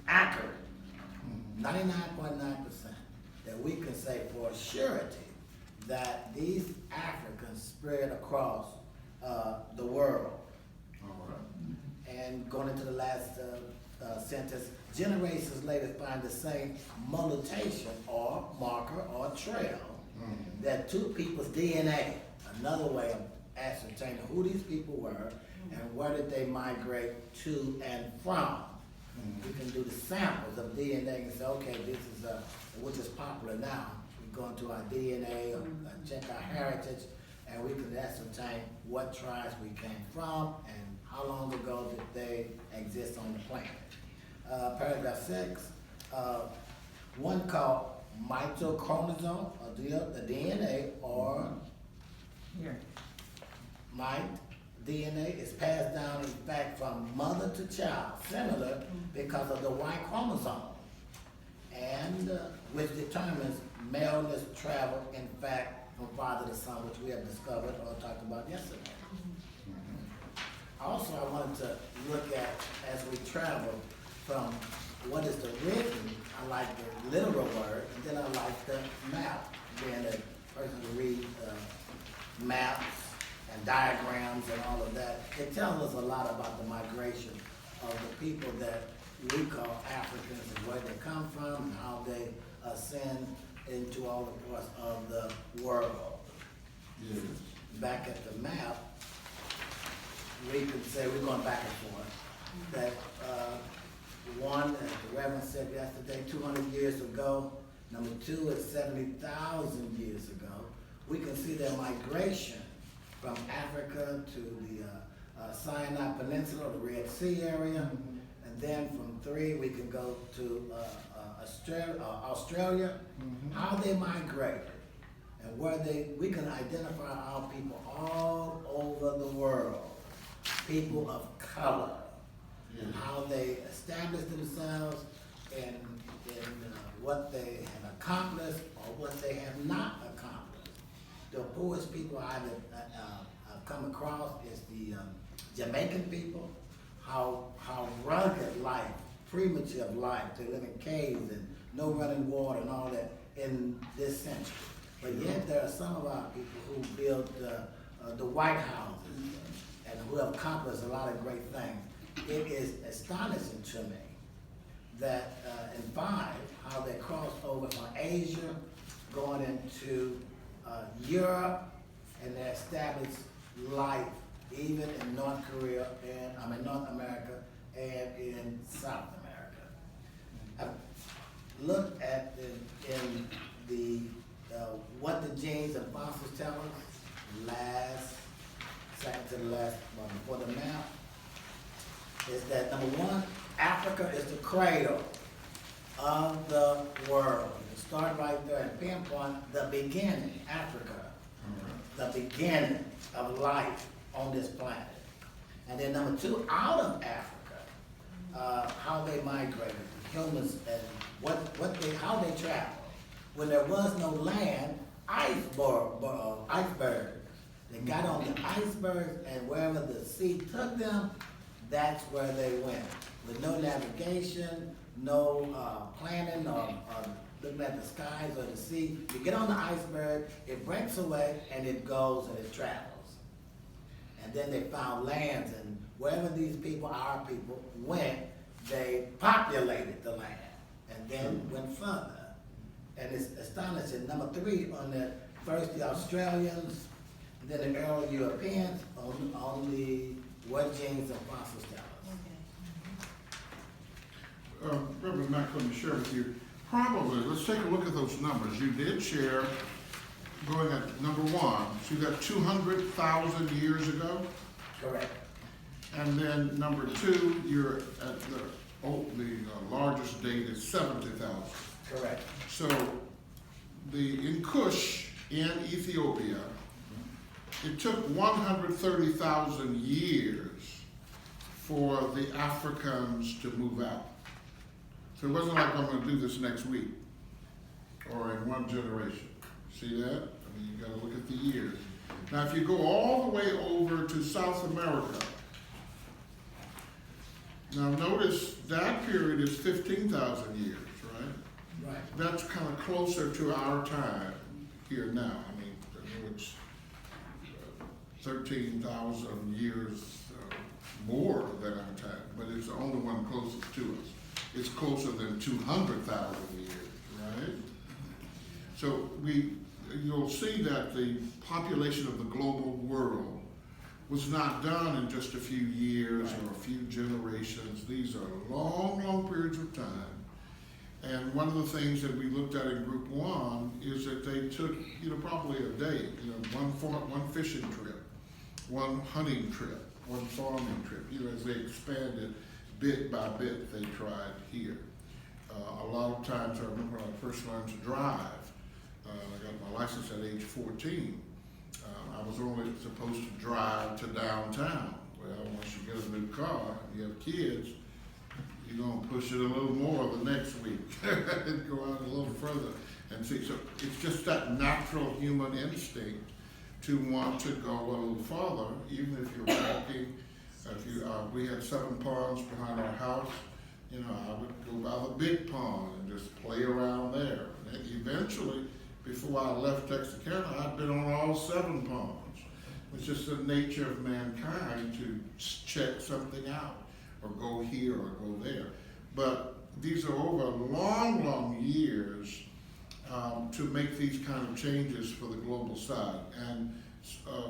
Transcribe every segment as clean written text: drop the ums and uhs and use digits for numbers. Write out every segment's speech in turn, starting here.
accurate, 99.9%, that we can say for surety that these Africans spread across the world. All right. And going into the last sentence, generations later find the same mutation or marker or trail that two people's DNA, another way of ascertaining who these people were and where did they migrate to and from. We can do the samples of DNA and say, okay, this is which is popular now. We go into our DNA, check our heritage, and we can ascertain what tribes we came from and how long ago did they exist on the planet. Paragraph 6, one called mitochondrial, or the DNA, or DNA is passed down in fact from mother to child, similar because of the Y chromosome, and which determines maleness travel in fact from father to son, which we have discovered or talked about yesterday. Also, I wanted to look at, as we travel, from what is the written, I like the literal word, and then I like the map, being a person to read maps and diagrams and all of that. It tells us a lot about the migration of the people that we call Africans and where they come from and how they ascend into all the parts of the world. Yes. Back at the map, we could say, we're going back and forth, that one, as the Reverend said yesterday, 200 years ago. Number two is 70,000 years ago. We can see their migration from Africa to the Sinai Peninsula, the Red Sea area. And then from 3, we can go to Australia, how they migrated and where we can identify our people all over the world, people of color, and how they established themselves in what they have accomplished or what they have not accomplished. The poorest people I've come across is the Jamaican people, how rugged life, primitive life, they live in caves and no running water and all that in this century. But yet there are some of our people who built the White Houses and who have accomplished a lot of great things. It is astonishing to me that in 5, how they crossed over from Asia, going into Europe, and they established life even in North Korea and North America and in South America. I've looked at in the what the genes and fossils tell us. Second to the last one before the map, is that number 1, Africa is the cradle of the world. You start right there and pinpoint the beginning, Africa, the beginning of life on this planet. And then number 2, out of Africa, how they migrated, humans, and how they traveled. When there was no land, icebergs. They got on the icebergs, and wherever the sea took them, that's where they went. With no navigation, no planning, or looking at the skies or the sea. You get on the iceberg, it breaks away, and it goes and it travels. And then they found lands, and wherever these people, our people, went, they populated the land, and then went further. And it's astonishing. Number 3, on the first the Australians, and then the early Europeans, on the what genes and fossils tell us. Reverend Mack, let me share with you. Probably, let's take a look at those numbers. You did share, going at number 1, so you got 200,000 years ago. Correct. And then number 2, you're at the largest date is 70,000. Correct. So in Kush, in Ethiopia, it took 130,000 years for the Africans to move out. So it wasn't like I'm going to do this next week or in one generation. See that? I mean, you got to look at the years. Now, if you go all the way over to South America, Now notice that period is 15,000 years, right? Right. That's kind of closer to our time here now. I mean, I know it's 13,000 years more than our time, but it's the only one closest to us. It's closer than 200,000 years, right? So you'll see that the population of the global world was not done in just a few years or a few generations. These are long, long periods of time. And one of the things that we looked at in group one is that they took, probably a day, one fishing trip, one hunting trip, one farming trip, as they expanded bit by bit they tried here. A lot of times, I remember when I first learned to drive, I got my license at age 14. I was only supposed to drive to downtown. Well, once you get a new car, you have kids, you're gonna push it a little more the next week and go out a little further and see. So it's just that natural human instinct to want to go a little farther, even if you're walking. We had 7 ponds behind our house. I would go by the big pond and just play around there. And eventually, before I left Texarkana, I'd been on all 7 ponds. It's just the nature of mankind to check something out, or go here or go there. But these are over long, long years to make these kind of changes for the global side. And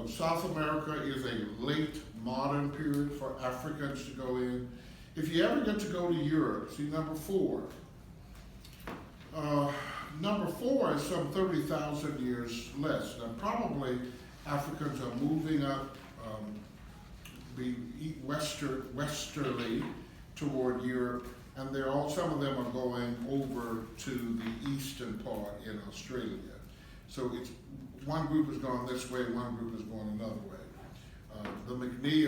South America is a late modern period for Africans to go in. If you ever get to go to Europe, see number 4. Number 4 is some 30,000 years less. Now probably Africans are moving up westerly toward Europe, and some of them are going over to the eastern part in Australia. So one group is going this way, one group is going another way. The McNeil